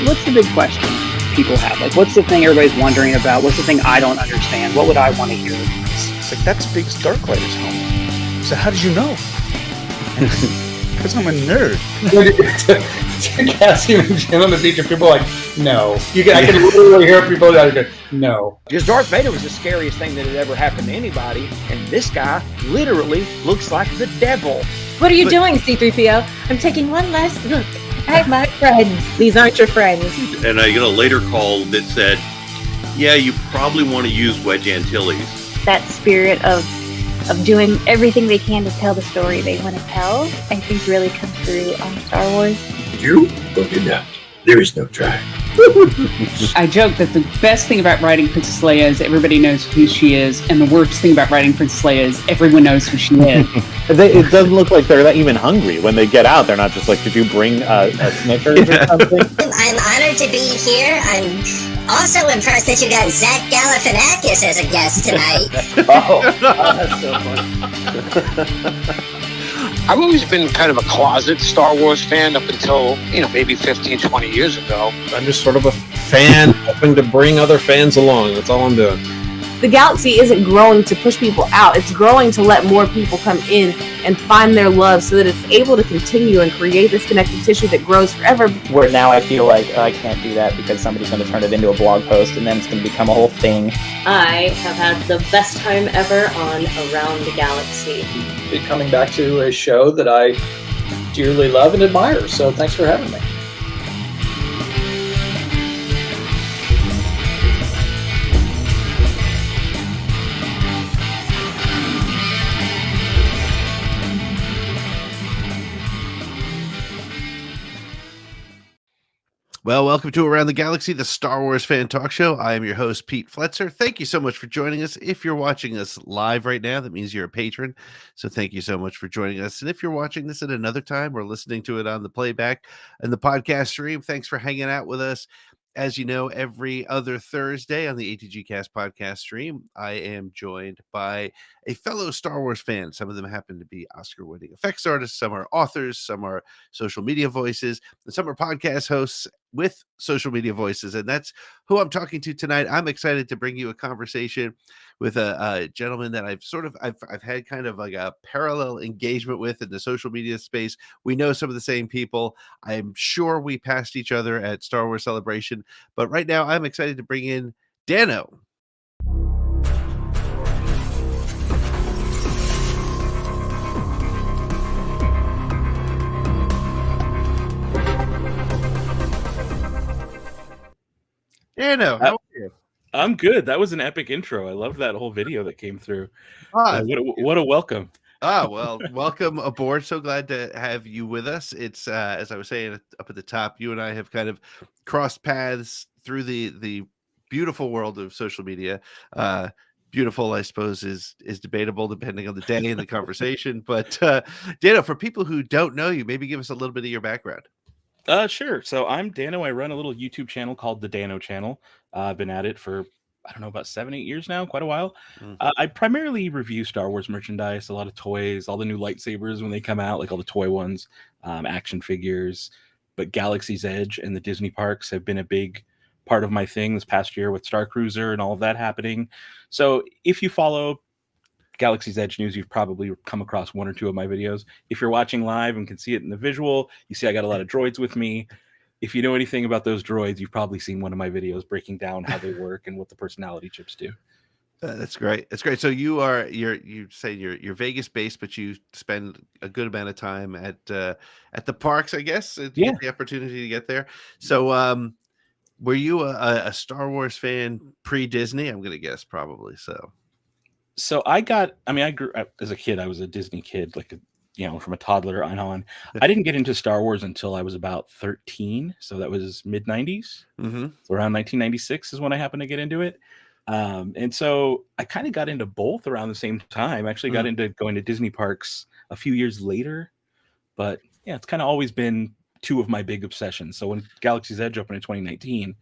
what's the big question people have? Like, what's the thing everybody's wondering about? What's the thing I don't understand? What would I want to hear? It's like, that's Big Darklighter's home. So how did you know? Because I'm a nerd. Cassie and Jim on the beach, and people are like, no. I can literally hear people that go, no. Because Darth Vader was the scariest thing that had ever happened to anybody, and this guy literally looks like the devil. What are you doing, C-3PO? I'm taking one last look at my friends. These aren't your friends. And I get a later call that said, yeah, you probably want to use Wedge Antilles. That spirit of doing everything they can to tell the story they want to tell, I think really comes through on Star Wars. You look it up. There is no try. I joke that the best thing about writing Princess Leia is everybody knows who she is, and the worst thing about writing Princess Leia is everyone knows who she is. It doesn't look like they're even hungry. When they get out, they're not just like, did you bring a Snickers or something? I'm honored to be here. I'm also impressed that you got Zach Galifianakis as a guest tonight. That's so funny. I've always been kind of a closet Star Wars fan up until, maybe 15, 20 years ago. I'm just sort of a fan hoping to bring other fans along. That's all I'm doing. The galaxy isn't growing to push people out. It's growing to let more people come in and find their love so that it's able to continue and create this connective tissue that grows forever. Where now I feel like I can't do that because somebody's going to turn it into a blog post and then it's going to become a whole thing. I have had the best time ever on Around the Galaxy. Coming back to a show that I dearly love and admire, so thanks for having me. Well, welcome to Around the Galaxy, the Star Wars fan talk show. I am your host, Pete Fletzer. Thank you so much for joining us. If you're watching us live right now, that means you're a patron. So thank you so much for joining us. And if you're watching this at another time or listening to it on the playback and the podcast stream, thanks for hanging out with us. As you know, every other Thursday on the ATG Cast podcast stream, I am joined by a fellow Star Wars fan. Some of them happen to be Oscar-winning effects artists. Some are authors. Some are social media voices. And some are podcast hosts with social media voices. And that's who I'm talking to tonight. I'm excited to bring you a conversation with a gentleman that I've had kind of like a parallel engagement with in the social media space. We know some of the same people. I'm sure we passed each other at Star Wars Celebration, but right now I'm excited to bring in Dano. Dano, how are you? I'm good. That was an epic intro. I loved that whole video that came through. What a welcome. Well, welcome aboard. So glad to have you with us. It's as I was saying up at the top, you and I have kind of crossed paths through the beautiful world of social media. Beautiful, I suppose, is debatable depending on the day and the conversation. But Dano, for people who don't know you, maybe give us a little bit of your background. Sure. So I'm Dano. I run a little YouTube channel called the Dano channel. I've been at it for, I don't know, about 7-8 years now, quite a while. I primarily review Star Wars merchandise, a lot of toys, all the new lightsabers when they come out, like all the toy ones, action figures. But Galaxy's Edge and the Disney parks have been a big part of my thing this past year with Star Cruiser and all of that happening. So if you follow Galaxy's Edge news, you've probably come across one or two of my videos. If you're watching live and can see it in the visual, you see I got a lot of droids with me. If you know anything about those droids, you've probably seen one of my videos breaking down how they work and what the personality chips do. That's great. That's great. So you say you're Vegas based, but you spend a good amount of time at the parks, I guess. You get the opportunity to get there. So were you a Star Wars fan pre-Disney? I'm going to guess probably so. So I grew up as a kid. I was a Disney kid, from a toddler on. I didn't get into Star Wars until I was about 13. So that was mid 90s. Mm-hmm. So around 1996 is when I happened to get into it. And so I kind of got into both around the same time. I actually got into going to Disney parks a few years later. But yeah, it's kind of always been two of my big obsessions. So when Galaxy's Edge opened in 2019,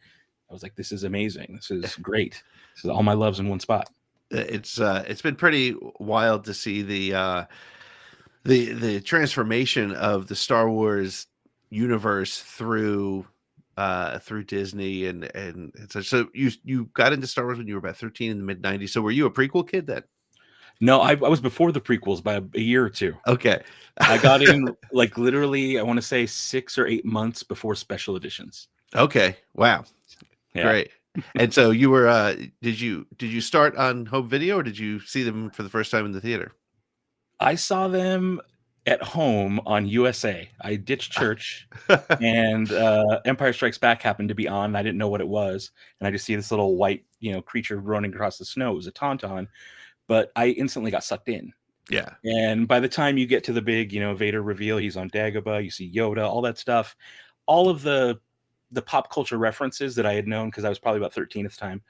I was like, this is amazing. This is great. This is all my loves in one spot. It's been pretty wild to see the transformation of the Star Wars universe through through Disney and such. So you got into Star Wars when you were about 13 in the mid 90s. So were you a prequel kid then? No, I was before the prequels by a year or two. Okay. I got in like literally, I want to say 6 or 8 months before special editions. Okay. Wow. Yeah. Great. And so you were did you start on home video or did you see them for the first time in the theater? I saw them at home on USA. I ditched church and Empire Strikes Back happened to be on. And I didn't know what it was. And I just see this little white, creature running across the snow. It was a tauntaun, but I instantly got sucked in. Yeah. And by the time you get to the big, Vader reveal, he's on Dagobah, you see Yoda, all that stuff, all of the pop culture references that I had known because I was probably about 13 at the time.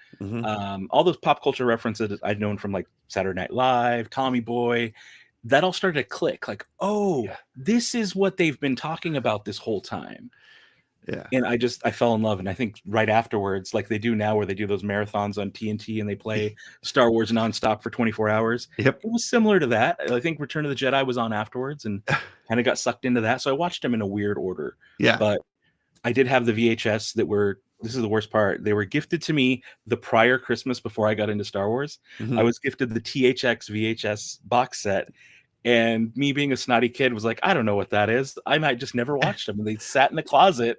All those pop culture references I'd known from like Saturday Night Live, Tommy Boy, that all started to click. Like, this is what they've been talking about this whole time. Yeah. And I fell in love. And I think right afterwards, like they do now, where they do those marathons on TNT and they play Star Wars nonstop for 24 hours. Yep. It was similar to that. I think Return of the Jedi was on afterwards and kind of got sucked into that. So I watched them in a weird order. Yeah. But I did have the VHS this is the worst part. They were gifted to me the prior Christmas before I got into Star Wars. I was gifted the THX VHS box set. And me being a snotty kid was like, I don't know what that is. I might just never watch them. And they sat in the closet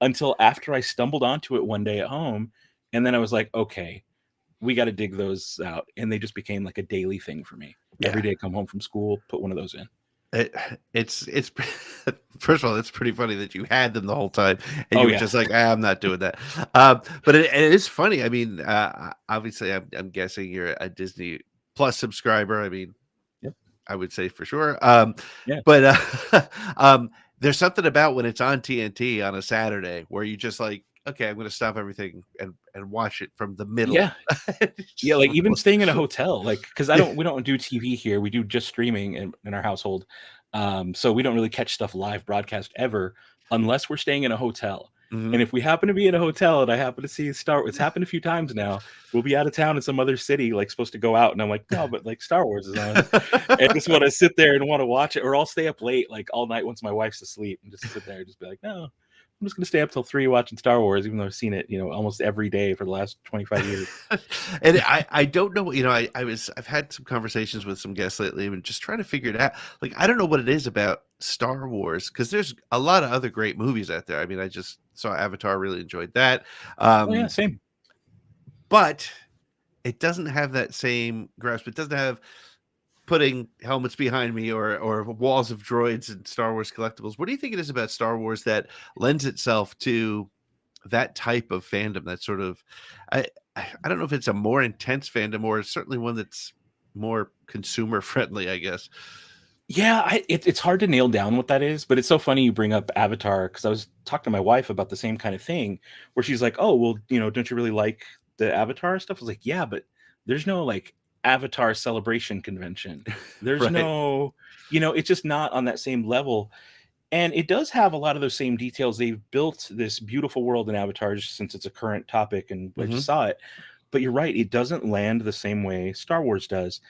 until after I stumbled onto it one day at home. And then I was like, okay, we got to dig those out. And they just became like a daily thing for me. Every day I come home from school, put one of those in. It's first of all, it's pretty funny that you had them the whole time and you were just like, I'm not doing that. But it is funny. I mean, obviously I'm guessing you're a Disney Plus subscriber. I mean, I would say for sure. But there's something about when it's on TNT on a Saturday where you just like, okay, I'm going to stop everything and watch it from the middle. Yeah. Yeah. Like even staying in a hotel, like, cause we don't do TV here. We do just streaming in our household. So we don't really catch stuff live broadcast ever unless we're staying in a hotel. And if we happen to be in a hotel and I happen to see it's happened a few times now, we'll be out of town in some other city, like supposed to go out. And I'm like, no, but like Star Wars is on. And just want to sit there and want to watch it, or I'll stay up late, like all night once my wife's asleep and just sit there and just be like, no, I'm just going to stay up till 3 watching Star Wars, even though I've seen it, almost every day for the last 25 years. And I don't know, I've had some conversations with some guests lately and just trying to figure it out. Like, I don't know what it is about Star Wars because there's a lot of other great movies out there. I mean, I just saw Avatar, really enjoyed that. Same. But it doesn't have that same grasp. It doesn't have putting helmets behind me or walls of droids and Star Wars collectibles. What do you think it is about Star Wars that lends itself to that type of fandom? That sort of, I don't know if it's a more intense fandom or certainly one that's more consumer friendly, I guess. Yeah, it's hard to nail down what that is, but it's so funny you bring up Avatar because I was talking to my wife about the same kind of thing where she's like, oh, well, don't you really like the Avatar stuff? I was like, yeah, but there's no like Avatar celebration convention. There's no, it's just not on that same level. And it does have a lot of those same details. They've built this beautiful world in Avatar just since it's a current topic and I just saw it. But you're right, it doesn't land the same way Star Wars does.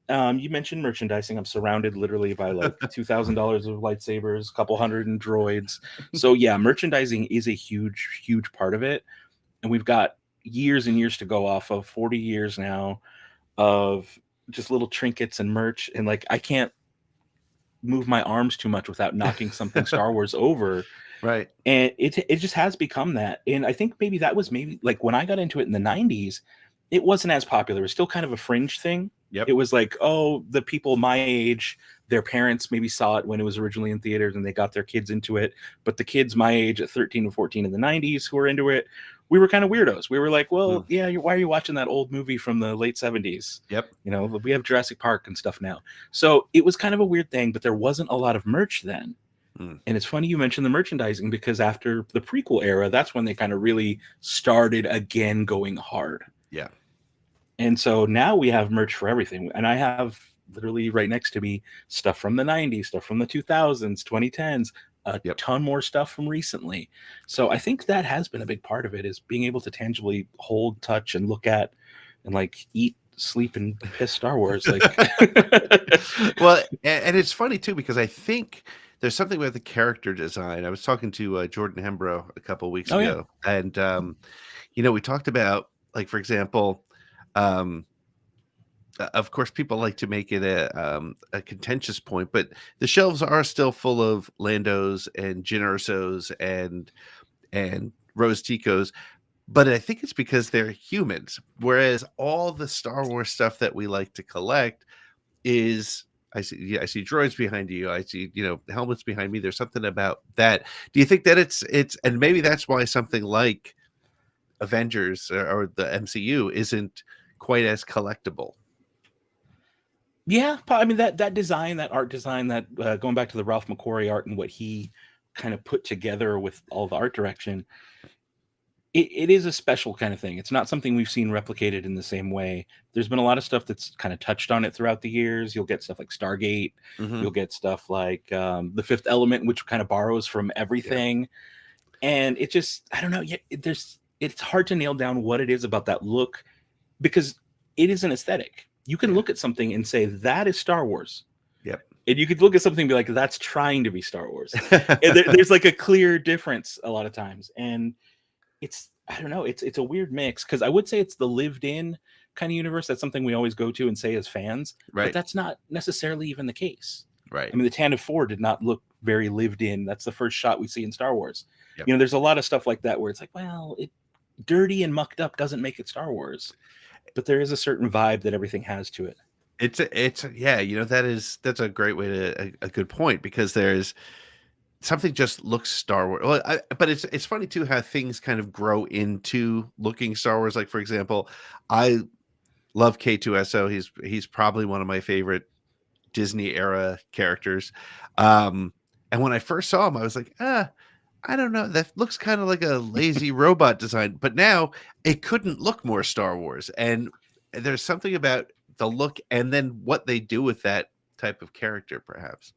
You mentioned merchandising. I'm surrounded literally by like $2,000 of lightsabers, a couple hundred in droids. So yeah, merchandising is a huge, huge part of it. And we've got years and years to go off of, 40 years now of just little trinkets and merch. And like, I can't move my arms too much without knocking something Star Wars over. Right. And it just has become that. And I think maybe that was like when I got into it in the 90s, it wasn't as popular. It was still kind of a fringe thing. Yep. It was like, oh, the people my age, their parents maybe saw it when it was originally in theaters and they got their kids into it. But the kids my age at 13 and 14 in the 90s who were into it, we were kind of weirdos. We were like, well, yeah, why are you watching that old movie from the late 70s? Yep. We have Jurassic Park and stuff now. So it was kind of a weird thing, but there wasn't a lot of merch then. And it's funny you mentioned the merchandising because after the prequel era, that's when they kind of really started again going hard. Yeah. And so now we have merch for everything. And I have literally right next to me stuff from the 90s, stuff from the 2000s, 2010s, a ton more stuff from recently. So I think that has been a big part of it is being able to tangibly hold, touch, and look at and like eat, sleep, and piss Star Wars. Like, well, and it's funny too, because I think there's something about the character design. I was talking to Jordan Hembrow a couple weeks Oh, yeah. ago, and we talked about, like, for example, um, of course, people like to make it a contentious point, but the shelves are still full of Landos and Jyn Ersos and Rose Ticos. But I think it's because they're humans, whereas all the Star Wars stuff that we like to collect is, I see droids behind you, I see helmets behind me. There's something about that. Do you think that it's and maybe that's why something like Avengers or the MCU isn't quite as collectible? Yeah, I mean that design, that art design, that going back to the Ralph McQuarrie art and what he kind of put together with all the art direction, it is a special kind of thing. It's not something we've seen replicated in the same way. There's been a lot of stuff that's kind of touched on it throughout the years. You'll get stuff like Stargate. You'll get stuff like The Fifth Element, which kind of borrows from everything. And it just, I don't know. It's hard to nail down what it is about that look, because it is an aesthetic. You can look at something and say, that is Star Wars. Yep. And you could look at something and be like, that's trying to be Star Wars. And there's like a clear difference a lot of times. And I don't know, it's a weird mix, because I would say it's the lived in kind of universe. That's something we always go to and say as fans. Right. But that's not necessarily even the case. Right. I mean, the Tantive 4 did not look very lived in. That's the first shot we see in Star Wars. Yep. There's a lot of stuff like that where it's like, well, dirty and mucked up doesn't make it Star Wars. But there is a certain vibe that everything has to it. That's a great way to a good point, because there's something just looks Star Wars. Well, but it's funny too how things kind of grow into looking Star Wars. Like, for example, I love K2SO. He's probably one of my favorite Disney era characters. And when I first saw him, I was like, I don't know. That looks kind of like a lazy robot design. But now it couldn't look more Star Wars. And there's something about the look and then what they do with that type of character, perhaps.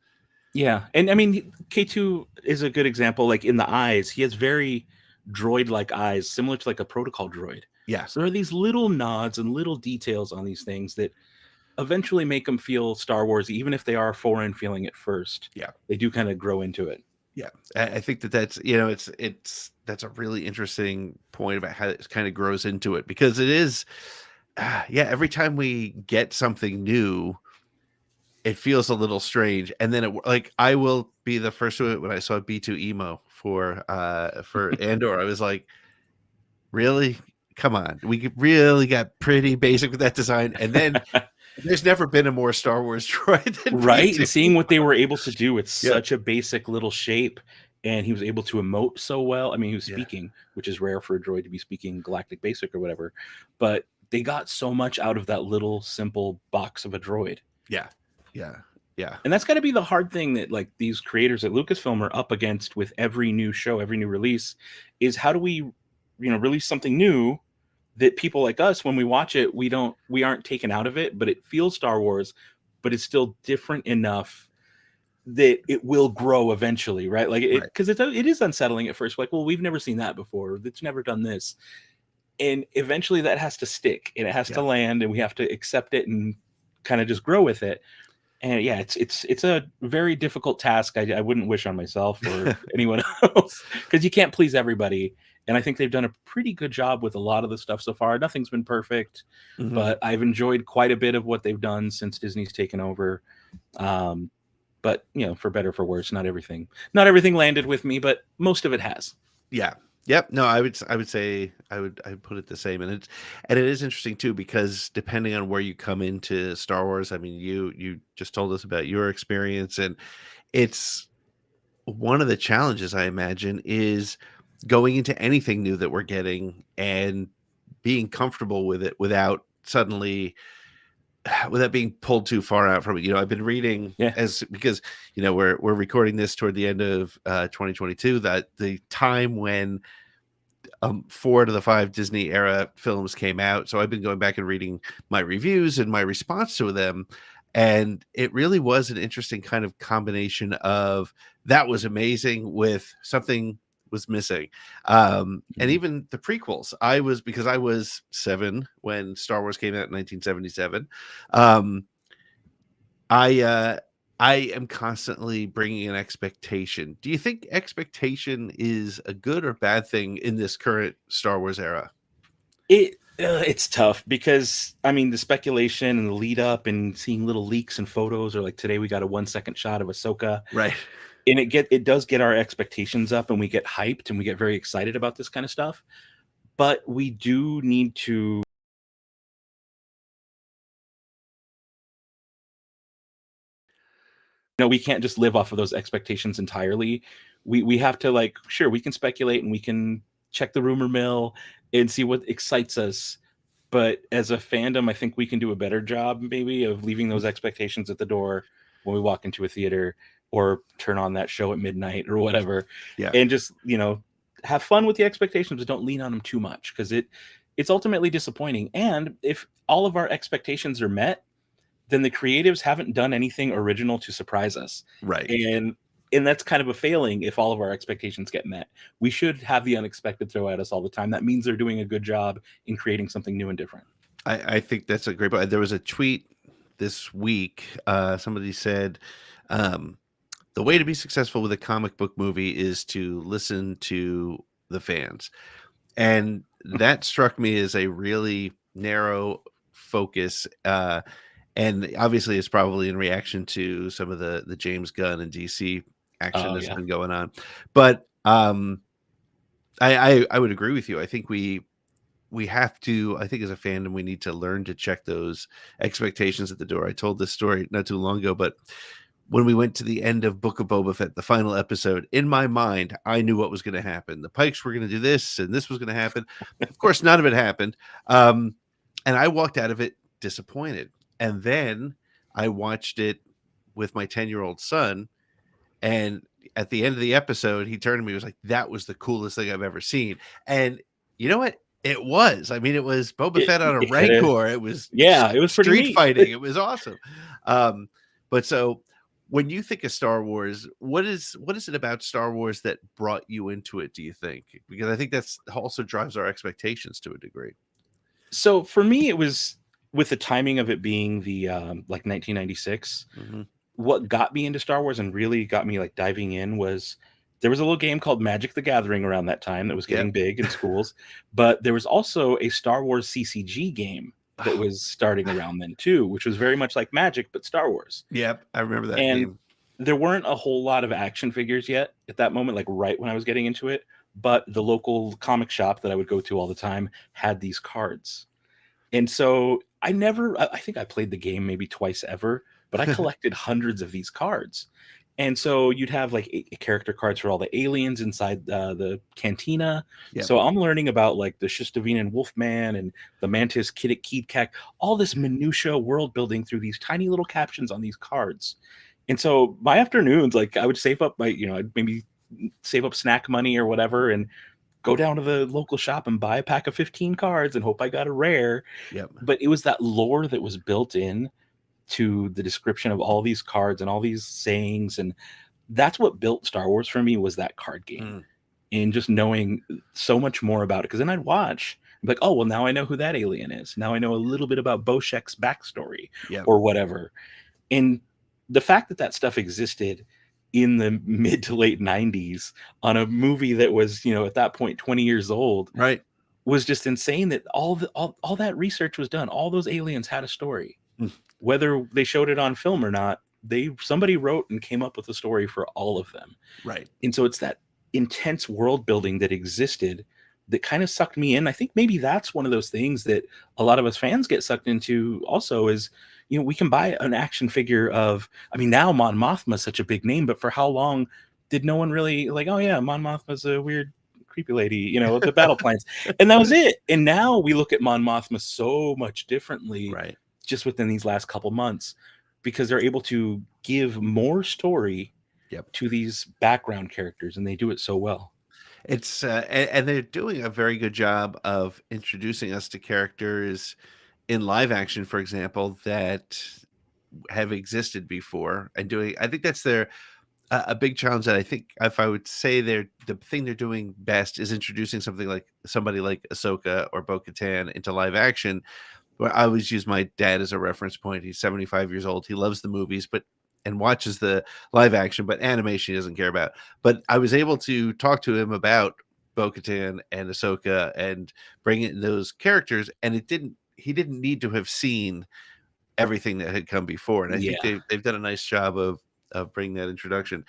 Yeah. And I mean, K2 is a good example. Like, in the eyes, he has very droid-like eyes, similar to like a protocol droid. Yeah. So there are these little nods and little details on these things that eventually make them feel Star Wars, even if they are foreign feeling at first. Yeah. They do kind of grow into it. Yeah, I think that's that's a really interesting point about how it kind of grows into it, because it is, every time we get something new, it feels a little strange, and then I will be the first to it. When I saw B2 emo for Andor, I was like, really? Come on, we really got pretty basic with that design, and then. There's never been a more Star Wars droid than right. B2. And seeing what they were able to do with such a basic little shape, and he was able to emote so well. I mean, he was speaking, which is rare for a droid to be speaking Galactic Basic or whatever, but they got so much out of that little simple box of a droid. Yeah. And that's got to be the hard thing that like these creators at Lucasfilm are up against with every new show, every new release, is how do we, release something new that people like us, when we watch it, we aren't taken out of it, but it feels Star Wars, but it's still different enough that it will grow eventually, right? Like, because it is unsettling at first. Like, well, we've never seen that before. It's never done this, and eventually that has to stick and it has to land, and we have to accept it and kind of just grow with it. And yeah, it's a very difficult task. I wouldn't wish on myself or anyone else, because you can't please everybody. And I think they've done a pretty good job with a lot of the stuff so far. Nothing's been perfect, but I've enjoyed quite a bit of what they've done since Disney's taken over. But for better or for worse, not everything landed with me, but most of it has. Yeah. Yep. No, I would say I'd put it the same, and it is interesting too, because depending on where you come into Star Wars, I mean, you just told us about your experience, and it's one of the challenges, I imagine, is going into anything new that we're getting and being comfortable with it without being pulled too far out from it. I've been reading because we're recording this toward the end of 2022, that the time when 4 to the 5 Disney era films came out. So I've been going back and reading my reviews and my response to them. And it really was an interesting kind of combination of that was amazing with something was missing. And even the prequels, because I was 7 when Star Wars came out in 1977. I am constantly bringing an expectation. Do you think expectation is a good or bad thing in this current Star Wars era? It's tough because I mean the speculation and the lead up and seeing little leaks and photos, or like today we got a 1 second shot of Ahsoka, Right. and it does get our expectations up and we get hyped and we get very excited about this kind of stuff. But we do need to we can't just live off of those expectations entirely. We have to, like, sure, we can speculate and we can check the rumor mill and see what excites us. But as a fandom, I think we can do a better job maybe of leaving those expectations at the door when we walk into a theater or turn on that show at midnight or whatever. Yeah. And just, have fun with the expectations, but don't lean on them too much because it's ultimately disappointing. And if all of our expectations are met, then the creatives haven't done anything original to surprise us. Right. And that's kind of a failing if all of our expectations get met. We should have the unexpected throw at us all the time. That means they're doing a good job in creating something new and different. I think that's a great point. There was a tweet this week. Somebody said, the way to be successful with a comic book movie is to listen to the fans. And that struck me as a really narrow focus. And obviously it's probably in reaction to some of the James Gunn and DC action that's been going on. But I would agree with you. I think we have to, I think as a fandom, we need to learn to check those expectations at the door. I told this story not too long ago, but when we went to the end of Book of Boba Fett, the final episode, in my mind, I knew what was going to happen. The Pikes were going to do this and this was going to happen. Of course, none of it happened. And I walked out of it disappointed. And then I watched it with my 10-year-old son. And at the end of the episode, he turned to me and was like, that was the coolest thing I've ever seen. And you know what? It was. I mean, it was Boba Fett on a Rancor. It was it was pretty street neat. fighting. It was awesome. But so when you think of Star Wars, what is it about Star Wars that brought you into it, do you think? Because I think that's also drives our expectations to a degree. So for me, it was with the timing of it being the like 1996. Mm-hmm. What got me into Star Wars and really got me like diving in was there was a little game called Magic the Gathering around that time that was getting big in schools, but there was also a Star Wars CCG game that was starting around then too, which was very much like Magic but Star Wars. Yep, I remember that And game. there weren't a whole lot of action figures yet at that moment, like right when I was getting into it, but the local comic shop that I would go to all the time had these cards. And so I think I played the game maybe twice ever, but I collected hundreds of these cards. And so you'd have like character cards for all the aliens inside the cantina. Yep. So I'm learning about like the Shistavinan Wolfman and the Mantis Kiddick Keedkak, all this minutia world building through these tiny little captions on these cards. And so my afternoons, like I would save up I'd maybe save up snack money or whatever and go down to the local shop and buy a pack of 15 cards and hope I got a rare. Yep. But it was that lore that was built in to the description of all these cards and all these sayings, and that's what built Star Wars for me, was that card game and just knowing so much more about it. Because then I'd watch like, oh well, now I know who that alien is, now I know a little bit about Boshek's backstory or whatever. And the fact that stuff existed in the mid to late 90s on a movie that was at that point 20 years old, right, was just insane. That all that research was done. All those aliens had a story. Whether they showed it on film or not, somebody wrote and came up with a story for all of them. Right. And so it's that intense world building that existed that kind of sucked me in. I think maybe that's one of those things that a lot of us fans get sucked into also is, we can buy an action figure of, I mean, now Mon Mothma is such a big name, but for how long did no one really like, oh yeah, Mon Mothma's a weird creepy lady, the battle plans. And that was it. And now we look at Mon Mothma so much differently. Right. Just within these last couple months, because they're able to give more story to these background characters, and they do it so well. It's and they're doing a very good job of introducing us to characters in live action, for example, that have existed before, and doing. I think that's a big challenge. That I think, if I would say the thing they're doing best is introducing somebody like Ahsoka or Bo-Katan into live action. Where I always use my dad as a reference point. He's 75 years old. He loves the movies, but and watches the live action, but animation he doesn't care about. But I was able to talk to him about Bo-Katan and Ahsoka and bring in those characters, and he didn't need to have seen everything that had come before. And I think Yeah. they've done a nice job of bringing that introduction.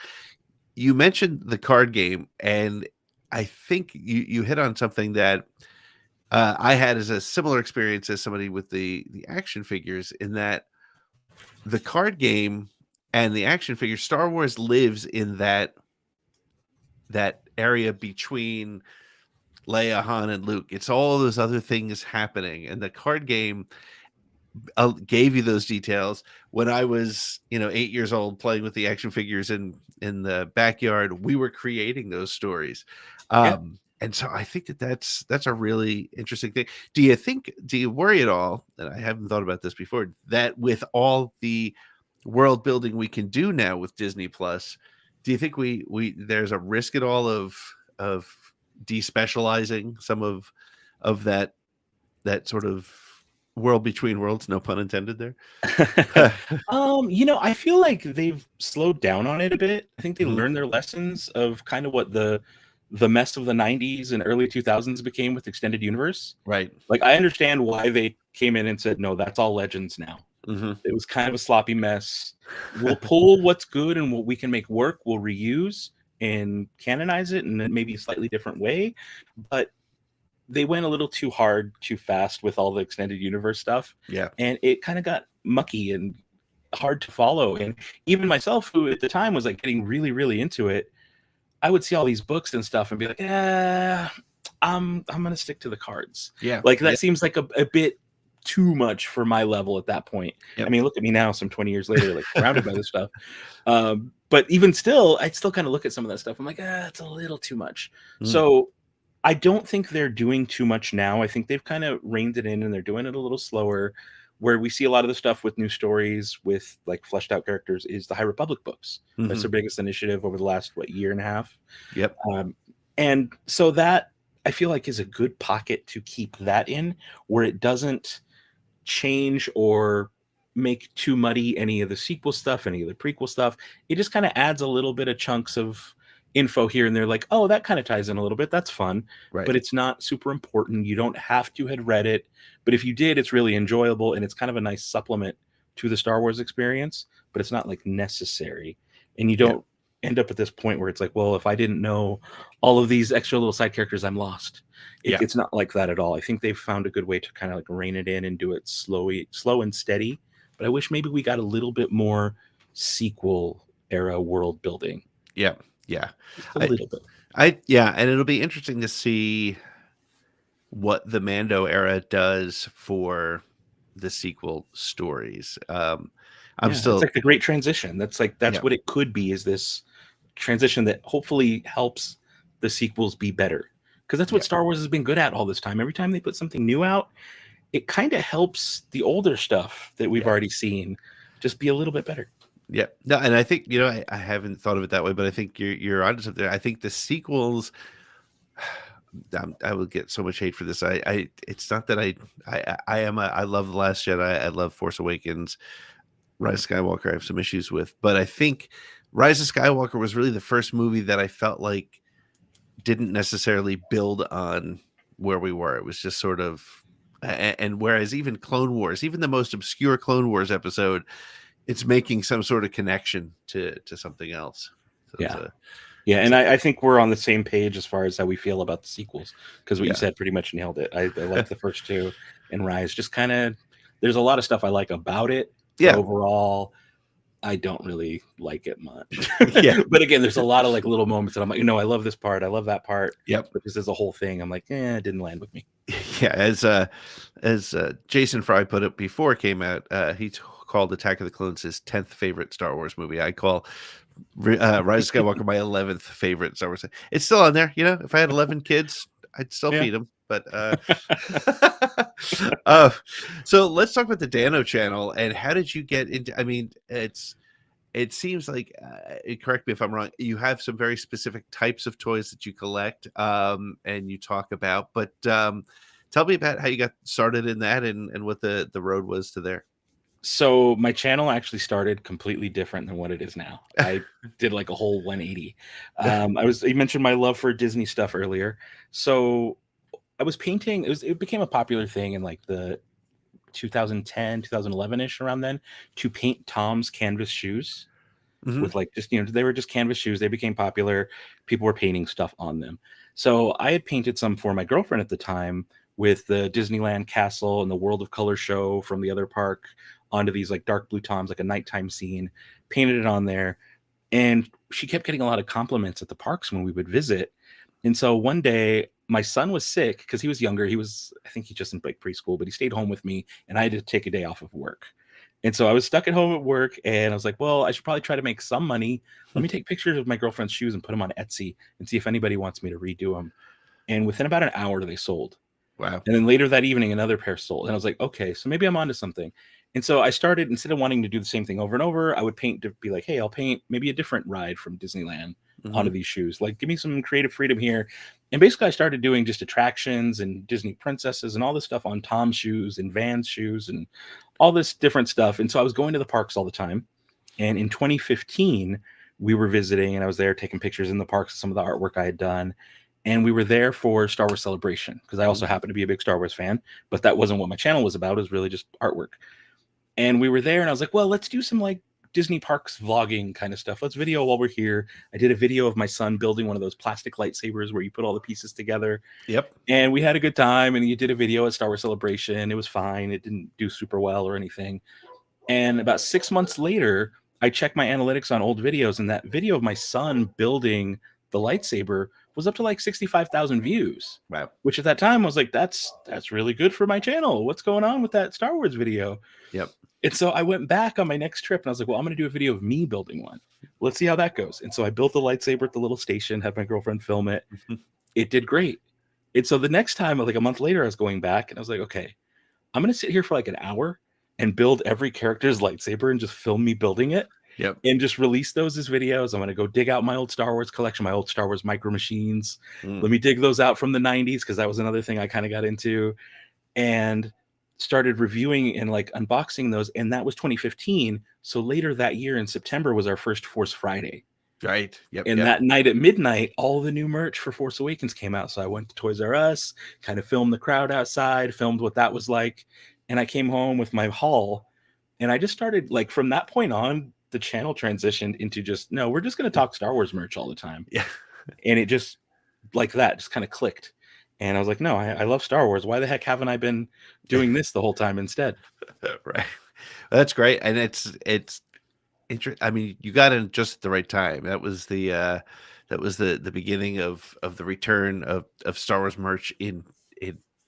You mentioned the card game, and I think you hit on something that I had as a similar experience as somebody with the action figures, in that the card game and the action figure, Star Wars lives in that area between Leia, Han, and Luke. It's all those other things happening, and the card game gave you those details. When I was, 8 years old, playing with the action figures in the backyard, we were creating those stories. And so I think that's a really interesting thing. Do you worry at all, and I haven't thought about this before, that with all the world building we can do now with Disney Plus, do you think we there's a risk at all of despecializing some of that sort of world between worlds, no pun intended there? I feel like they've slowed down on it a bit. I think they Mhm. learned their lessons of kind of what the mess of the 90s and early 2000s became with extended universe. Right. Like, I understand why they came in and said, no, that's all Legends now. Mhm. It was kind of a sloppy mess. We'll pull what's good and what we can make work, we'll reuse and canonize it in a maybe slightly different way. But they went a little too hard, too fast with all the extended universe stuff. Yeah. And it kind of got mucky and hard to follow. And even myself, who at the time was like getting really, really into it, I would see all these books and stuff and be like, I'm gonna stick to the cards. Yeah. Like, that Yeah. seems like a bit too much for my level at that point. Yep. I mean, look at me now, some 20 years later, like surrounded by this stuff. But even still, I'd still kind of look at some of that stuff. I'm like, it's a little too much. So I don't think they're doing too much now. I think they've kind of reined it in and they're doing it a little slower. Where we see a lot of the stuff with new stories, with like fleshed out characters, is the High Republic books. That's Mhm. their biggest initiative over the last year and a half. Yep. And so that, I feel like, is a good pocket to keep that in, where it doesn't change or make too muddy any of the sequel stuff, any of the prequel stuff. It just kind of adds a little bit of chunks of info here and there, like, oh, that kind of ties in a little bit, that's fun. Right. But it's not super important. You don't have to have read it, but if you did, it's really enjoyable, and it's kind of a nice supplement to the Star Wars experience, but it's not like necessary. And you don't end up at this point where it's like, well, if I didn't know all of these extra little side characters, I'm lost. It's not like that at all. I think they've found a good way to kind of like rein it in and do it slow and steady. But I wish maybe we got a little bit more sequel era world building. Yeah. Just a little bit. And it'll be interesting to see what the Mando era does for the sequel stories. It's like the great transition. That's what it could be, is this transition that hopefully helps the sequels be better. Because that's what Star Wars has been good at all this time. Every time they put something new out, it kind of helps the older stuff that we've already seen just be a little bit better. Yeah. No, and I think, I haven't thought of it that way, but I think you're onto something. I think the sequels, I will get so much hate for this. It's not that I love The Last Jedi. I love Force Awakens. Rise of Skywalker I have some issues with, but I think Rise of Skywalker was really the first movie that I felt like didn't necessarily build on where we were. It was just sort of, and whereas even Clone Wars, even the most obscure Clone Wars episode, it's making some sort of connection to something else. So and I think we're on the same page as far as how we feel about the sequels, because what you said pretty much nailed it. I like the first two, and Rise just kind of, there's a lot of stuff I like about it. Yeah. Overall, I don't really like it much. Yeah. But again, there's a lot of like little moments that I'm like, I love this part, I love that part. Yep. But this is a whole thing. I'm like, it didn't land with me. Yeah, as Jason Fry put it before it came out, he called Attack of the Clones his 10th favorite Star Wars movie. I call Rise of Skywalker my 11th favorite Star Wars. It's still on there. If I had 11 kids, I'd still feed them. But so let's talk about the Dano channel and how did you get into? I mean, it seems like, correct me if I'm wrong, you have some very specific types of toys that you collect and you talk about, but tell me about how you got started in that and what the road was to there. So my channel actually started completely different than what it is now. I did like a whole 180. You mentioned my love for Disney stuff earlier. So I was painting. It became a popular thing in like the 2010, 2011-ish, around then, to paint Tom's canvas shoes Mhm. with like just, they were just canvas shoes. They became popular. People were painting stuff on them. So I had painted some for my girlfriend at the time with the Disneyland castle and the World of Color show from the other park onto these like dark blue Toms, like a nighttime scene, painted it on there. And she kept getting a lot of compliments at the parks when we would visit. And so one day my son was sick because he was younger. I think he just in like preschool, but he stayed home with me and I had to take a day off of work. And so I was stuck at home at work and I was like, well, I should probably try to make some money. Let me take pictures of my girlfriend's shoes and put them on Etsy and see if anybody wants me to redo them. And within about an hour, they sold. Wow. And then later that evening, another pair sold. And I was like, okay, so maybe I'm onto something. And so I started, instead of wanting to do the same thing over and over, I would paint to be like, hey, I'll paint maybe a different ride from Disneyland onto Mhm. these shoes. Like, give me some creative freedom here. And basically, I started doing just attractions and Disney princesses and all this stuff on Tom's shoes and Van's shoes and all this different stuff. And so I was going to the parks all the time. And in 2015, we were visiting and I was there taking pictures in the parks of some of the artwork I had done. And we were there for Star Wars Celebration because I also happen to be a big Star Wars fan, but that wasn't what my channel was about. It was really just artwork. And we were there and I was like, well, let's do some like Disney parks vlogging kind of stuff. Let's video while we're here. I did a video of my son building one of those plastic lightsabers where you put all the pieces together. Yep. And we had a good time. And you did a video at Star Wars Celebration. It was fine. It didn't do super well or anything. And about 6 months later, I checked my analytics on old videos, and that video of my son building the lightsaber was up to like 65,000 views. Wow. Which at that time I was like, that's really good for my channel. What's going on with that Star Wars video? Yep. And so I went back on my next trip and I was like, well, I'm going to do a video of me building one. Let's see how that goes. And so I built the lightsaber at the little station, had my girlfriend film it. It did great. And so the next time, like a month later, I was going back and I was like, okay, I'm going to sit here for like an hour and build every character's lightsaber and just film me building it. Yep. And just release those as videos. I'm going to go dig out my old Star Wars collection, my old Star Wars micro machines. Let me dig those out from the 90s because that was another thing I kind of got into and started reviewing and like unboxing those. And that was 2015. So later that year in September was our first Force Friday. Right. Yep. And that night at midnight, all the new merch for Force Awakens came out. So I went to Toys R Us, kind of filmed the crowd outside, filmed what that was like. And I came home with my haul. And I just started, like, from that point on, the channel transitioned into just, no, we're just going to talk Star Wars merch all the time. Yeah. And it just, like that, just kind of clicked. And I was like, no, I love Star Wars. Why the heck haven't I been doing this the whole time instead? Right. That's great. And it's I mean, you got in just at the right time. That was the beginning of the return of Star Wars merch in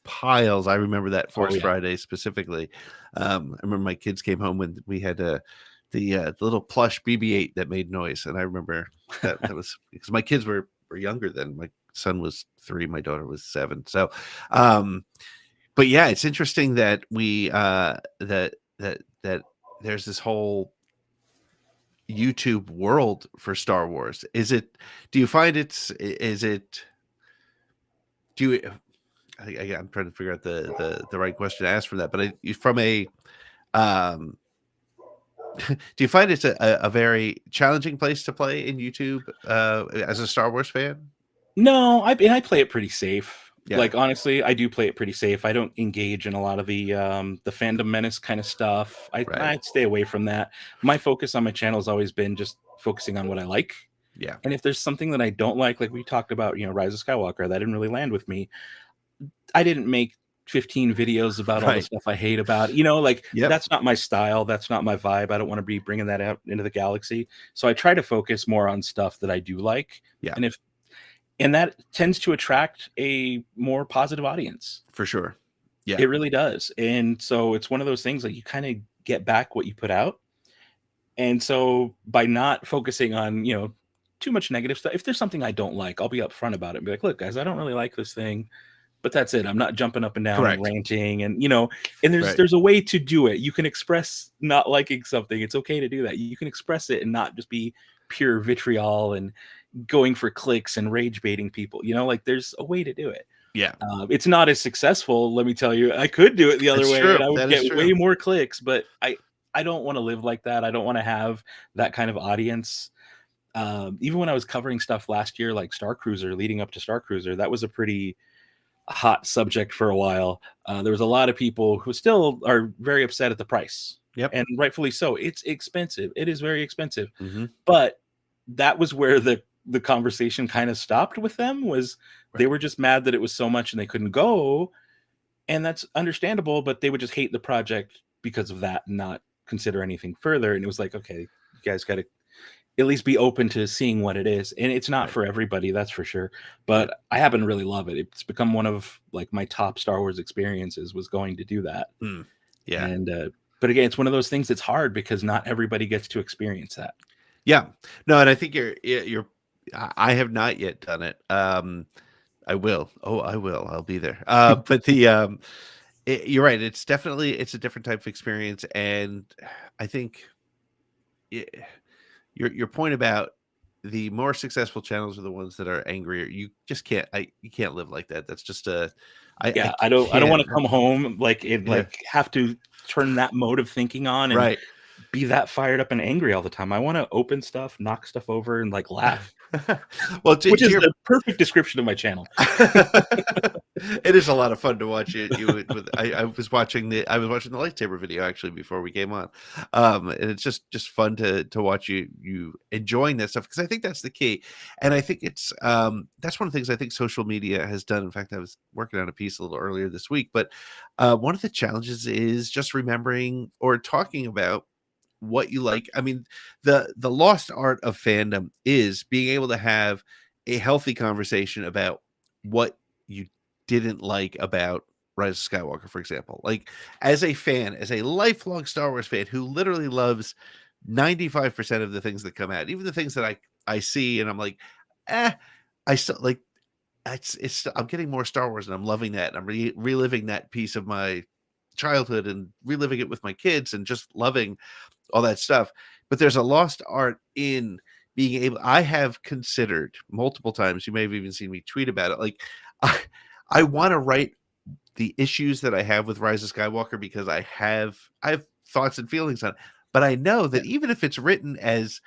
piles. I remember that Force Friday specifically. I remember my kids came home when we had the little plush BB-8 that made noise, and I remember that was because my kids were younger then. My son was 3, my daughter was 7. So, but yeah, it's interesting that we that there's this whole YouTube world for Star Wars. Do you find I'm trying to figure out the right question to ask for that, but from a do you find it's a very challenging place to play in YouTube as a Star Wars fan? No, I play it pretty safe. Yeah. Like, honestly, I do play it pretty safe. I don't engage in a lot of the fandom menace kind of stuff. I stay away from that. My focus on my channel has always been just focusing on what I like. Yeah. And if there's something that I don't like we talked about, Rise of Skywalker, that didn't really land with me. I didn't make 15 videos about all the stuff I hate about it. That's not my style. That's not my vibe. I don't want to be bringing that out into the galaxy. So I try to focus more on stuff that I do like. Yeah. And that tends to attract a more positive audience. For sure. Yeah. It really does. And so it's one of those things, like, you kind of get back what you put out. And so by not focusing on, too much negative stuff, if there's something I don't like, I'll be upfront about it and be like, look, guys, I don't really like this thing. But that's it. I'm not jumping up and down and ranting, and there's a way to do it. You can express not liking something. It's okay to do that. You can express it and not just be pure vitriol and going for clicks and rage baiting people. There's a way to do it. Yeah. It's not as successful. Let me tell you, I could do it the other way. True. And I would get way more clicks, but I don't want to live like that. I don't want to have that kind of audience. Even when I was covering stuff last year, like Star Cruiser, leading up to Star Cruiser, that was a pretty hot subject for a while. There was a lot of people who still are very upset at the price. Yep. And rightfully so. It's expensive. It is very expensive. Mm-hmm. But that was where the conversation kind of stopped with them, was they were just mad that it was so much and they couldn't go. And that's understandable, but they would just hate the project because of that and not consider anything further. And it was like, okay, you guys got to at least be open to seeing what it is. And it's not for everybody, that's for sure. But I happen to really love it. It's become one of like my top Star Wars experiences, was going to do that. Yeah. And but again, it's one of those things that's hard because not everybody gets to experience that. Yeah. No, and I think you're I have not yet done it. I will. Oh, I will. I'll be there. But you're right. It's a different type of experience, and I think your point about the more successful channels are the ones that are angrier. You just can't. You can't live like that. That's just I don't want to come home like have to turn that mode of thinking on and be that fired up and angry all the time. I want to open stuff, knock stuff over, and like laugh. Well, which is the perfect description of my channel. It is a lot of fun to watch it. I was watching the lightsaber video actually before we came on, and it's just fun to watch you enjoying that stuff, because I think that's the key, and I think it's that's one of the things I think social media has done. In fact, I was working on a piece a little earlier this week, but one of the challenges is just remembering or talking about what you like. I mean, the lost art of fandom is being able to have a healthy conversation about what you didn't like about Rise of Skywalker, for example. Like, as a fan, as a lifelong Star Wars fan who literally loves 95% of the things that come out, even the things that I see and I'm like, I still like, it's I'm getting more Star Wars and I'm loving that. And I'm reliving that piece of my childhood and reliving it with my kids and just loving all that stuff. But there's a lost art in being able, I have considered multiple times, you may have even seen me tweet about it, like I want to write the issues that I have with Rise of Skywalker because I have thoughts and feelings on it. But I know that even if it's written as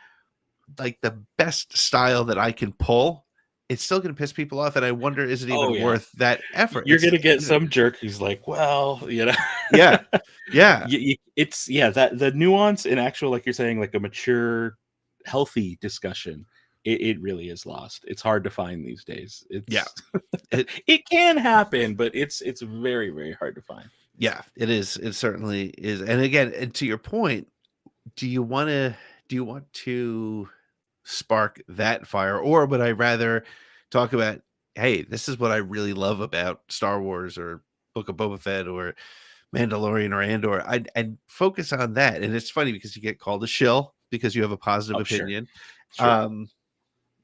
like the best style that I can pull, it's still going to piss people off. And I wonder, is it even worth that effort? You're going to get some jerk who's like, well, you know. Yeah. It's that the nuance in actual, like you're saying, like a mature, healthy discussion, it really is lost. It's hard to find these days. It can happen, but it's very, very hard to find. Yeah, it is. It certainly is. And again, and to your point, do you want to spark that fire, or would I rather talk about, hey, this is what I really love about Star Wars or Book of Boba Fett or Mandalorian or Andor, and focus on that? And it's funny because you get called a shill because you have a positive opinion. Sure.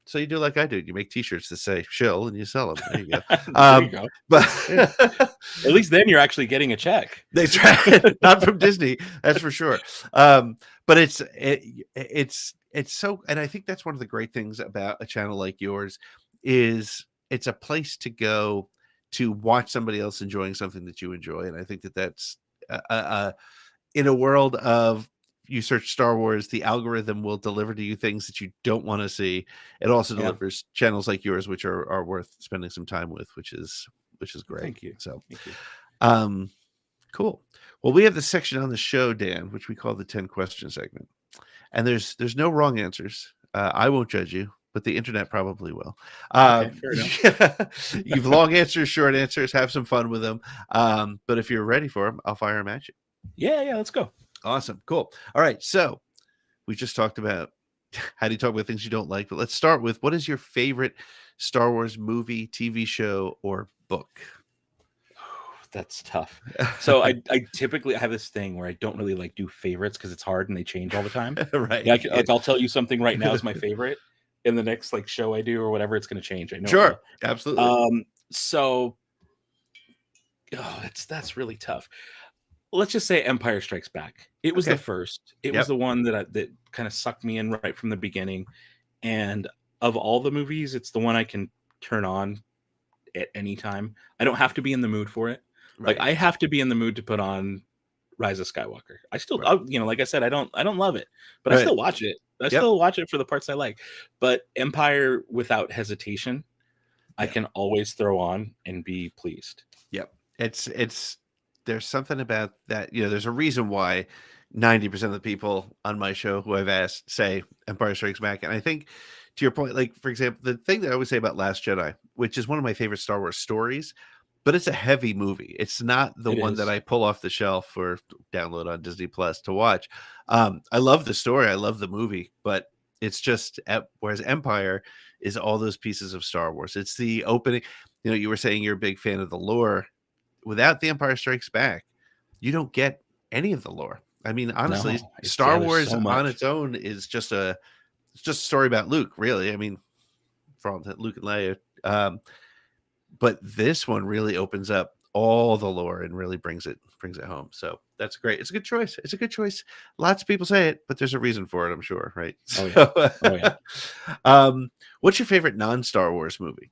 So you do like I do. You make T-shirts that say "shill" and you sell them. There you go. There you go. But at least then you're actually getting a check. They try, not from Disney, that's for sure. But it's so, and I think that's one of the great things about a channel like yours is it's a place to go to watch somebody else enjoying something that you enjoy, and I think that's in a world of, you search Star Wars, the algorithm will deliver to you things that you don't want to see. It also delivers channels like yours, which are worth spending some time with, which is great. Thank you. So, Thank you. Cool. Well, we have the section on the show, Dan, which we call the 10 question segment, and there's no wrong answers. I won't judge you, but the internet probably will. Okay, fair enough. You've long answers, short answers. Have some fun with them. But if you're ready for them, I'll fire them at you. Yeah, let's go. Awesome. Cool. All right. So we just talked about how do you talk about things you don't like, but let's start with, what is your favorite Star Wars movie, TV show, or book? That's tough. So I typically have this thing where I don't really like do favorites because it's hard and they change all the time. Right. Like I'll tell you something right now is my favorite. In the next like show I do or whatever, it's going to change. I know. Sure. Absolutely. So that's really tough. Let's just say Empire Strikes Back. It was the first. It was the one that kind of sucked me in right from the beginning. And of all the movies, it's the one I can turn on at any time. I don't have to be in the mood for it. Right. Like I have to be in the mood to put on Rise of Skywalker. I still, Right. like I said, I don't love it, but I Right. still watch it. I Yep. still watch it for the parts I like. But Empire, without hesitation, I Yeah. can always throw on and be pleased. Yep. It's there's something about that, there's a reason why 90% of the people on my show who I've asked say Empire Strikes Back. And I think to your point, like for example, the thing that I would say about Last Jedi, which is one of my favorite Star Wars stories, but it's a heavy movie. It's not the It one that is. I pull off the shelf or download on Disney Plus to watch. I love the story, I love the movie, but it's just whereas Empire is all those pieces of Star Wars. It's the opening. You were saying you're a big fan of the lore. Without The Empire Strikes Back, you don't get any of the lore. I mean, honestly, No, Star there's Wars so on much. its own is just a story about Luke, really. I mean, from Luke and Leia. But this one really opens up all the lore and really brings it home. So that's great. It's a good choice. It's a good choice. Lots of people say it, but there's a reason for it, I'm sure, right? Oh yeah. Oh yeah. What's your favorite non-Star Wars movie?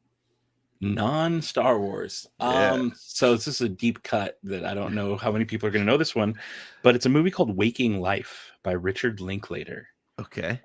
Non-Star Wars. Yeah. So this is a deep cut that I don't know how many people are going to know this one, but it's a movie called Waking Life by Richard Linklater. Okay.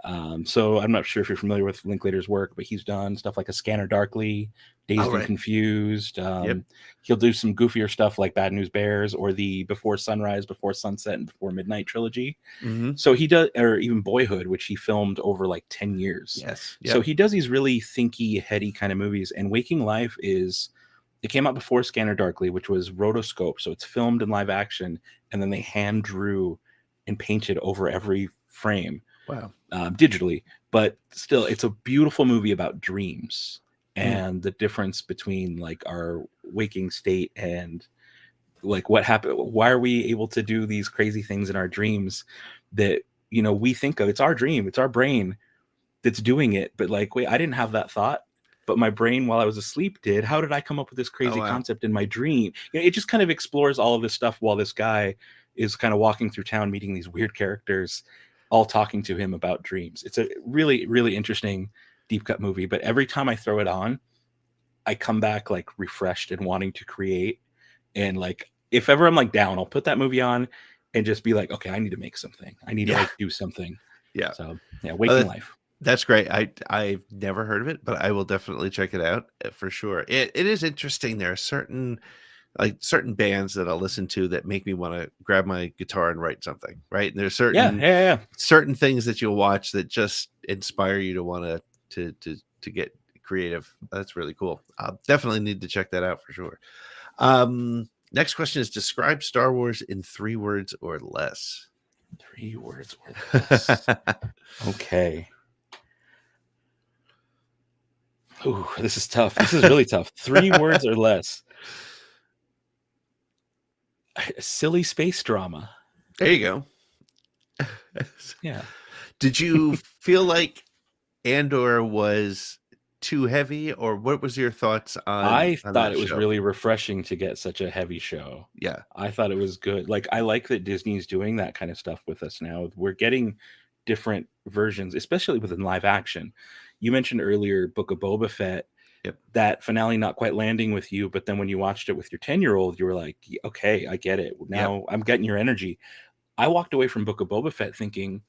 So I'm not sure if you're familiar with Linklater's work, but he's done stuff like A Scanner Darkly, Dazed and right. Confused. Yep. He'll do some goofier stuff like Bad News Bears or the Before Sunrise, Before Sunset, and Before Midnight trilogy. Mhm. So he does, or even Boyhood, which he filmed over like 10 years. Yes. So Yep. he does these really thinky, heady kind of movies. And Waking Life it came out before Scanner Darkly, which was rotoscope. So it's filmed in live action, and then they hand drew and painted over every frame. Wow. Digitally, but still, it's a beautiful movie about dreams and the difference between like our waking state and like what happened. Why are we able to do these crazy things in our dreams that we think of? It's our dream, it's our brain that's doing it. But like, wait, I didn't have that thought, but my brain while I was asleep did. How did I come up with this crazy wow. concept in my dream? It just kind of explores all of this stuff while this guy is kind of walking through town, meeting these weird characters, all talking to him about dreams. It's a really, really interesting deep cut movie, but every time I throw it on, I come back like refreshed and wanting to create. And like, if ever I'm like down, I'll put that movie on and just be like, okay, I need to make something. I need to like do something. Yeah. So yeah, Waking Life. That's great. I've never heard of it, but I will definitely check it out for sure. It is interesting. There are certain bands that I'll listen to that make me want to grab my guitar and write something, right? And there's certain things that you'll watch that just inspire you to want to get creative. That's really cool. I'll definitely need to check that out for sure. Next question is, describe Star Wars in 3 words or less. 3 words or less. Okay. Ooh, this is tough. This is really tough. 3 words or less. Silly space drama. There you go. Yeah. Did you feel like Andor was too heavy, or what was your thoughts on I on thought that it was show? really refreshing to get such a heavy show. Yeah. I thought it was good. Like, I like that Disney's doing that kind of stuff with us now. We're getting different versions, especially within live action. You mentioned earlier Book of Boba Fett. Yep. That finale not quite landing with you, but then when you watched it with your 10-year-old, you were like, okay, I get it. Now I'm getting your energy. I walked away from Book of Boba Fett thinking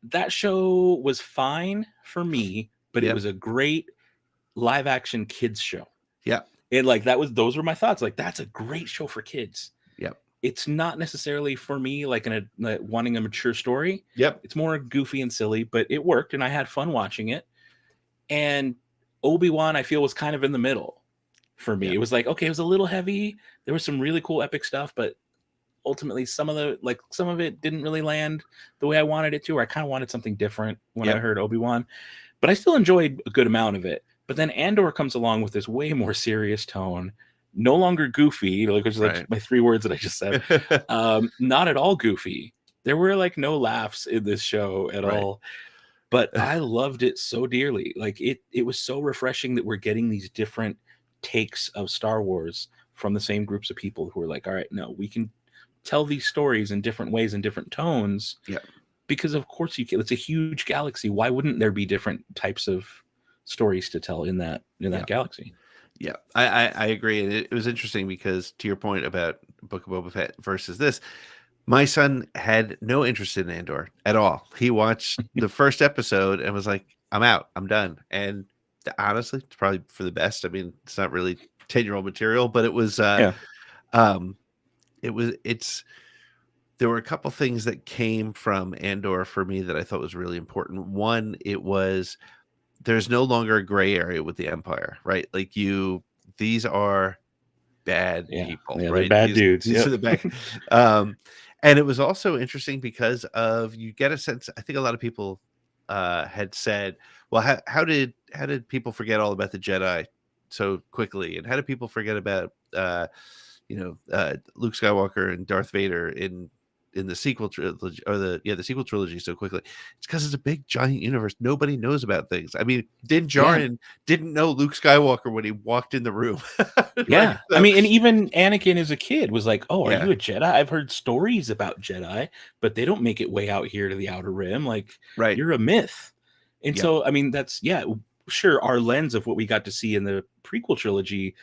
that show was fine for me, but it was a great live action kids show. Yeah. And like those were my thoughts. Like, that's a great show for kids. Yep. It's not necessarily for me like wanting a mature story. Yep. It's more goofy and silly, but it worked and I had fun watching it. And Obi-Wan, I feel, was kind of in the middle for me. It was like, okay, it was a little heavy. There was some really cool epic stuff, but ultimately some of it didn't really land the way I wanted it to, or I kind of wanted something different when I heard Obi-Wan. But I still enjoyed a good amount of it. But then Andor comes along with this way more serious tone, no longer goofy, which is like my 3 words that I just said. Not at all goofy. There were like no laughs in this show at all. But I loved it so dearly. Like it was so refreshing that we're getting these different takes of Star Wars from the same groups of people who are like, all right, no, we can tell these stories in different ways and different tones. Yeah. Because of course you can. It's a huge galaxy. Why wouldn't there be different types of stories to tell in that galaxy? Yeah, I agree. And it was interesting because, to your point about Book of Boba Fett versus this, My son had no interest in Andor at all. He watched the first episode and was like, "I'm out. I'm done." And honestly, it's probably for the best. I mean, it's not really 10-year-old material, but it was. Um, it's. There were a couple things that came from Andor for me that I thought was really important. One, it was there's no longer a gray area with the Empire, right? Like these are bad people, they're right? bad dudes. These are the bad. And it was also interesting because of you get a sense. I think a lot of people had said, "Well, how did people forget all about the Jedi so quickly? And how did people forget about Luke Skywalker and Darth Vader in the sequel trilogy or the sequel trilogy so quickly?" It's because it's a big giant universe. Nobody knows about things. I mean, Din Djarin didn't know Luke Skywalker when he walked in the room. Yeah. Right? So, I mean, and even Anakin as a kid was like, "Oh, are Yeah. you a Jedi? I've heard stories about Jedi, but they don't make it way out here to the Outer Rim. Like, you're a myth." And Yep. so, I mean, that's sure. Our lens of what we got to see in the prequel trilogy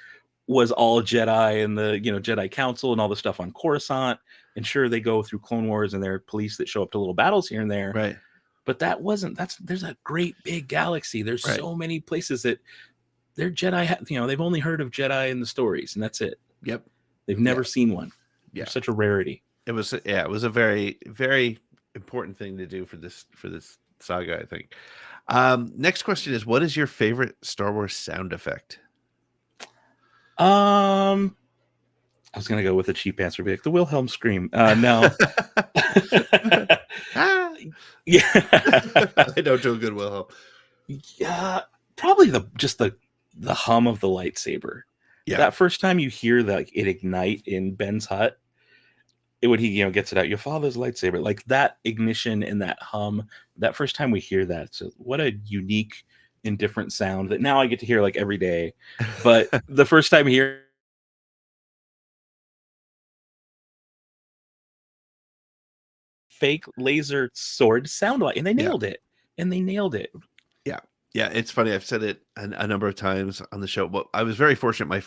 was all Jedi and the Jedi Council and all the stuff on Coruscant. And sure, they go through Clone Wars and they're police that show up to little battles here and there. Right. But there's a great big galaxy. There's so many places that they're Jedi, they've only heard of Jedi in the stories, and that's it. Yep. They've never seen one. Yeah. They're such a rarity. It was a very, very important thing to do for this saga, I think. Next question is, what is your favorite Star Wars sound effect? I was gonna go with a cheap answer, be like the Wilhelm scream. No. Yeah. I don't do a good Wilhelm. Yeah, probably the hum of the lightsaber. Yeah. That first time you hear it ignite in Ben's hut, when he gets it out, your father's lightsaber, like that ignition and that hum. That first time we hear that, so what a unique and different sound that now I get to hear like every day. But the first time here. Fake laser sword sound like, and they nailed it. Yeah, it's funny. I've said it a number of times on the show. Well, I was very fortunate. I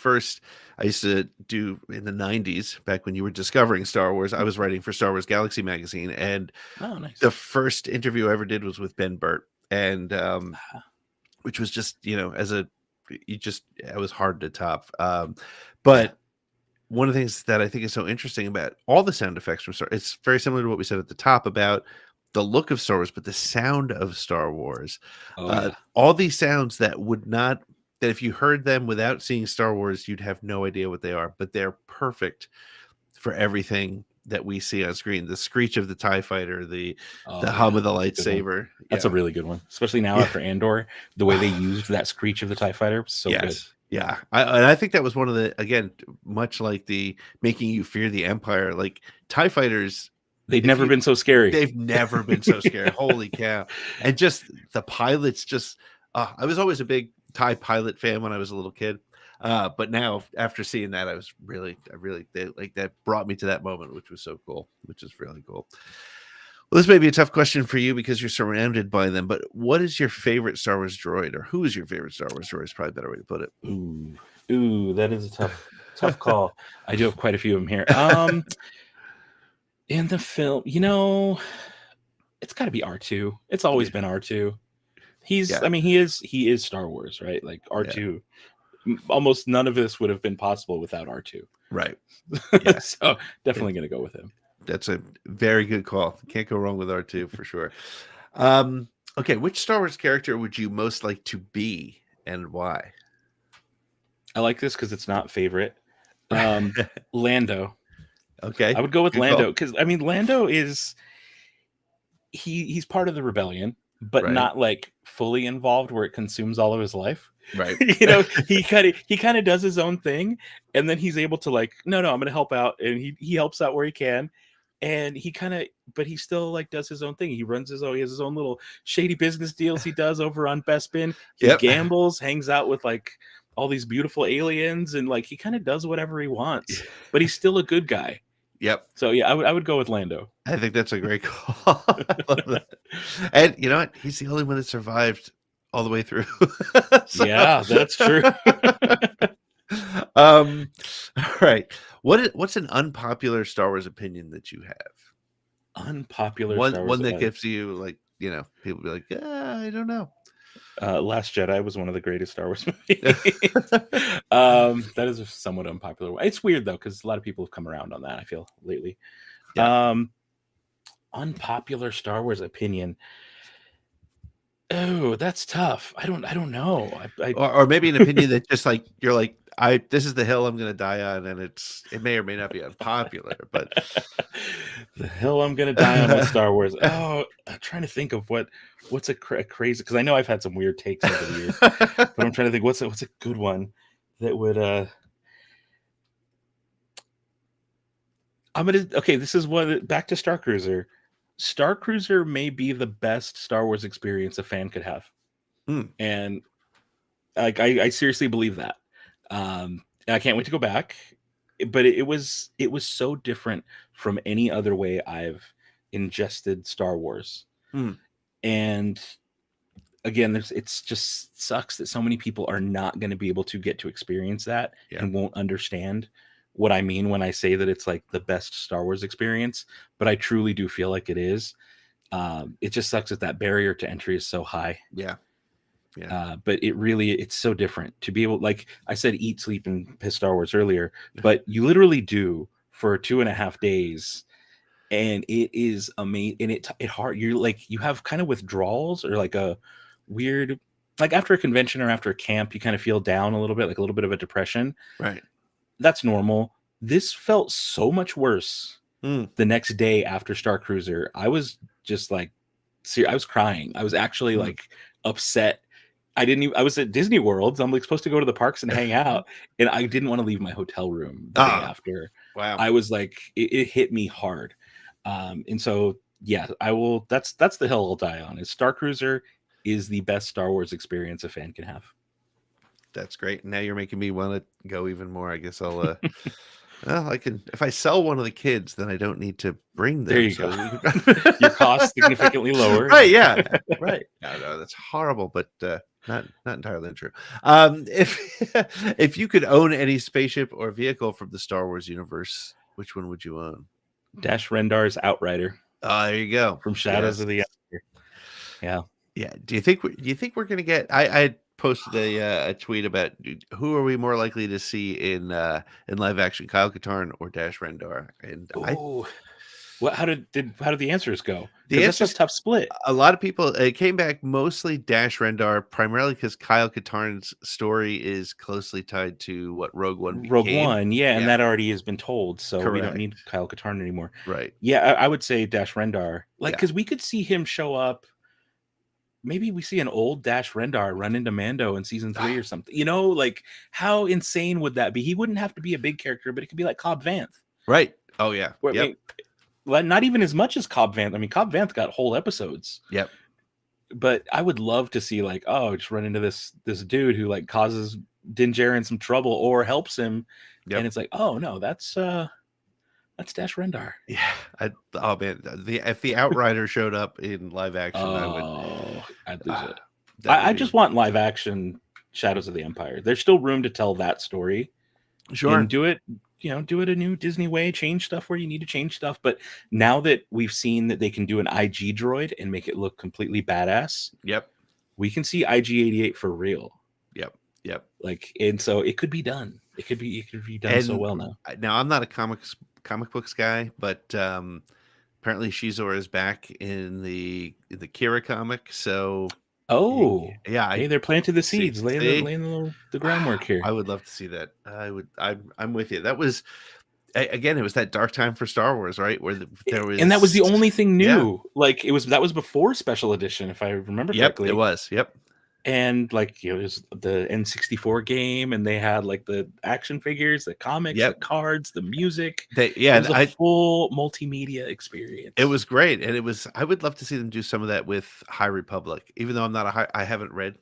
used to do in the 90s, back when you were discovering Star Wars, I was writing for Star Wars Galaxy magazine. And nice. The first interview I ever did was with Ben Burt. And which was just, it was hard to top. But one of the things that I think is so interesting about all the sound effects from Star, it's very similar to what we said at the top about the look of Star Wars, but the sound of Star Wars. All these sounds that if you heard them without seeing Star Wars, you'd have no idea what they are, but they're perfect for everything that we see on screen. The screech of the TIE fighter, the hum of the lightsaber. That's a really good one, especially now after Andor, the way they used that screech of the TIE fighter. So good. Yeah. I think that was one of the, again, much like the making you fear the Empire, like TIE fighters. They've never been so scary. They've never been so scary. Holy cow. And just the pilots I was always a big TIE pilot fan when I was a little kid. But now after seeing that, I really that brought me to that moment, which was so cool, which is really cool. Well, this may be a tough question for you because you're surrounded by them, but what is your favorite Star Wars droid, or who is your favorite Star Wars droid is probably a better way to put it. Ooh, that is a tough call. I do have quite a few of them here. In the film, it's got to be R2. It's always been R2. He is Star Wars, right? Like R2. Yeah. Almost none of this would have been possible without R2. Right. Yeah. So definitely going to go with him. That's a very good call. Can't go wrong with R2 for sure. Okay, which Star Wars character would you most like to be and why? I like this because it's not favorite. Lando. Okay. I would go with Lando because Lando is he's part of the rebellion, but not like fully involved where it consumes all of his life. Right. He kind of does his own thing, and then he's able to like, no, I'm going to help out, and he helps out where he can, and but he still like does his own thing. He has his own little shady business deals he does over on Bespin. He gambles, hangs out with like all these beautiful aliens, and like he kind of does whatever he wants, but he's still a good guy. Yep. So yeah, I would go with Lando. I think that's a great call. I love that. And you know what? He's the only one that survived all the way through. Yeah, that's true. All right. What's an unpopular Star Wars opinion that you have? Unpopular Star Wars. One that gives you like, you know, people be like, I don't know. Last Jedi was one of the greatest Star Wars movies. That is a somewhat unpopular one. It's weird though, because a lot of people have come around on that, I feel, lately. Yeah. Unpopular Star Wars opinion. Oh, that's tough. I don't know. Or maybe an opinion that just like you're like, this is the hill I'm gonna die on, and it may or may not be unpopular, but the hill I'm gonna die on with Star Wars. Oh, I'm trying to think of what's a crazy, because I know I've had some weird takes over the years, but I'm trying to think what's a good one that would this is what, back to Star Cruiser. Star Cruiser may be the best Star Wars experience a fan could have. And like I seriously believe that. And I can't wait to go back. But it was so different from any other way I've ingested Star Wars. And again, it's just sucks that so many people are not going to be able to get to experience that and won't understand what I mean when I say that it's like the best Star Wars experience, but I truly do feel like it is. It just sucks that barrier to entry is so high. Yeah. But it's so different to be able, like I said, eat, sleep, and piss Star Wars earlier, but you literally do for 2.5 days. And it is amazing. And it hard. You're like, you have kind of withdrawals or like a weird, like after a convention or after a camp, you kind of feel down a little bit, like a little bit of a depression. Right. That's normal. This felt so much worse the next day after Star Cruiser. I was just like, I was crying. I was actually like upset. I was at Disney World. So I'm like supposed to go to the parks and hang out. And I didn't want to leave my hotel room the day after. Wow. I was like, it hit me hard. And so, yeah, I will, that's the hill I'll die on, is Star Cruiser is the best Star Wars experience a fan can have. That's great. Now you're making me want to go even more. I guess I'll well, I can, if I sell one of the kids, then I don't need to bring them. There you go. Your cost significantly lower. Right. Yeah. Right. No, that's horrible, but not entirely untrue. If you could own any spaceship or vehicle from the Star Wars universe, which one would you own? Dash Rendar's Outrider. Oh, there you go. From Shadows of the Empire. Yeah. Yeah. Do you think we're gonna get? I posted a tweet about who are we more likely to see in live action, Kyle Katarn or Dash Rendar? And how did the answers go? The answer's a tough split. A lot of people, it came back mostly Dash Rendar, primarily because Kyle Katarn's story is closely tied to what Rogue One became. Yeah, and that already has been told, so Correct. We don't need Kyle Katarn anymore. Right. Yeah, I would say Dash Rendar, because we could see him show up. Maybe we see an old Dash Rendar run into Mando in season 3 or something. You know, like how insane would that be? He wouldn't have to be a big character, but it could be like Cobb Vanth. Right. Oh yeah. I mean, not even as much as Cobb Vanth. I mean, Cobb Vanth got whole episodes. Yep. But I would love to see like, just run into this dude who like causes Din Djarin some trouble or helps him, and it's like, oh no, that's Dash Rendar. Yeah. Oh man, if the Outrider showed up in live action, I'd lose it. I just want live action Shadows of the Empire. There's still room to tell that story. Sure. And do it a new Disney way, change stuff where you need to change stuff. But now that we've seen that they can do an IG droid and make it look completely badass. Yep. We can see IG-88 for real. Yep. Like, and so it could be done. It could be done so well now. Now I'm not a comic books guy, but apparently Shizor is back in the Kira comic. So hey, they're planting the seeds, laying the groundwork here. I would love to see that. I'm with you. That was again, it was that dark time for Star Wars, right? Where there was, and that was the only thing new. Yeah. Like that was before Special Edition, if I remember correctly. It was. Yep. And like it was the N64 game, and they had like the action figures, the comics, the cards, the music. It was a full multimedia experience. It was great, and I would love to see them do some of that with High Republic. Even though I haven't read.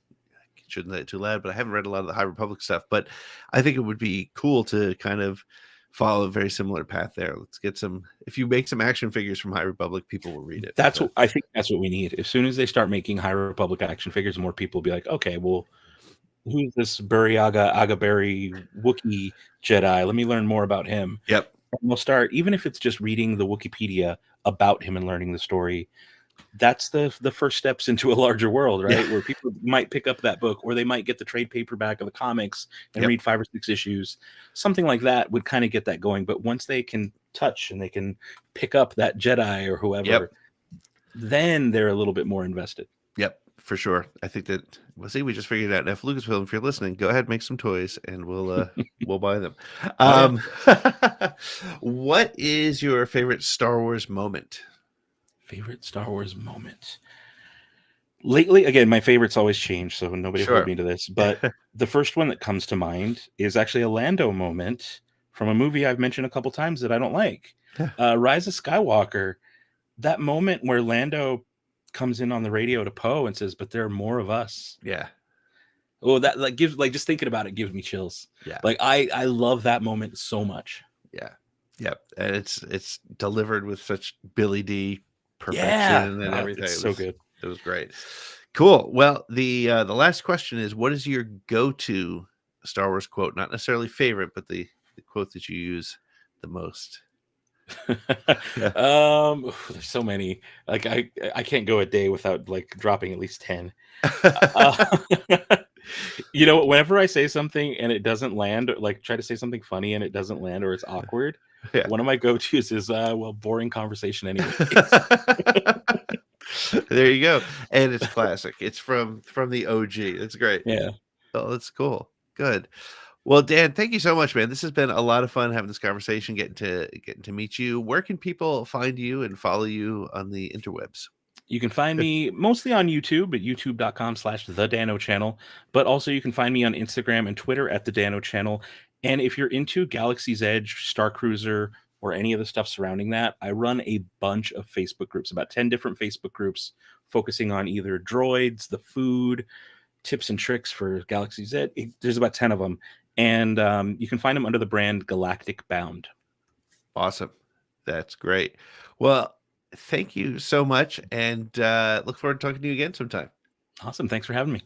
Shouldn't say it too loud, but I haven't read a lot of the High Republic stuff. But I think it would be cool to kind of follow a very similar path there. Let's get some. If you make some action figures from High Republic, people will read it. I think that's what we need. As soon as they start making High Republic action figures, more people will be like, okay, well, who's this Buriaga Agaberi Wookiee Jedi? Let me learn more about him. Yep. And we'll start, even if it's just reading the Wikipedia about him and learning the story. That's the first steps into a larger world, right? Yeah. Where people might pick up that book, or they might get the trade paperback of the comics and Yep. read 5 or 6 issues. Something like that would kind of get that going. But once they can touch and they can pick up that Jedi or whoever, Yep. then they're a little bit more invested. Yep, for sure. I think that we just figured it out. Now, if Lucasfilm, if you're listening, go ahead, make some toys, and we'll buy them. What is your favorite Star Wars moment? Favorite Star Wars moment. Lately, again, my favorites always change, so nobody Sure. hold me to this. But the first one that comes to mind is actually a Lando moment from a movie I've mentioned a couple times that I don't like. Rise of Skywalker. That moment where Lando comes in on the radio to Poe and says, "But there are more of us." Yeah. Oh, that gives just thinking about it gives me chills. Yeah. I love that moment so much. Yeah. Yep. And it's delivered with such Billy D perfection and everything. It's so good. It was great. Cool. Well, the last question is, what is your go-to Star Wars quote? Not necessarily favorite, but the quote that you use the most. There's so many. I can't go a day without dropping at least 10. Whenever I say something and it doesn't land, try to say something funny and it doesn't land or it's awkward, one of my go-tos is boring conversation anyway. There you go. And it's classic. It's from the OG. It's great. Yeah. Oh, that's cool. Good. Well, Dan, thank you so much, man. This has been a lot of fun having this conversation, getting to meet you. Where can people find you and follow you on the interwebs? You can find me mostly on YouTube at youtube.com/the Dano channel, but also you can find me on Instagram and Twitter at the Dano channel. And if you're into Galaxy's Edge, Star Cruiser, or any of the stuff surrounding that, I run a bunch of Facebook groups, about 10 different Facebook groups focusing on either droids, the food, tips and tricks for Galaxy's Edge. There's about 10 of them. And you can find them under the brand Galactic Bound. Awesome. That's great. Well, thank you so much. And look forward to talking to you again sometime. Awesome. Thanks for having me.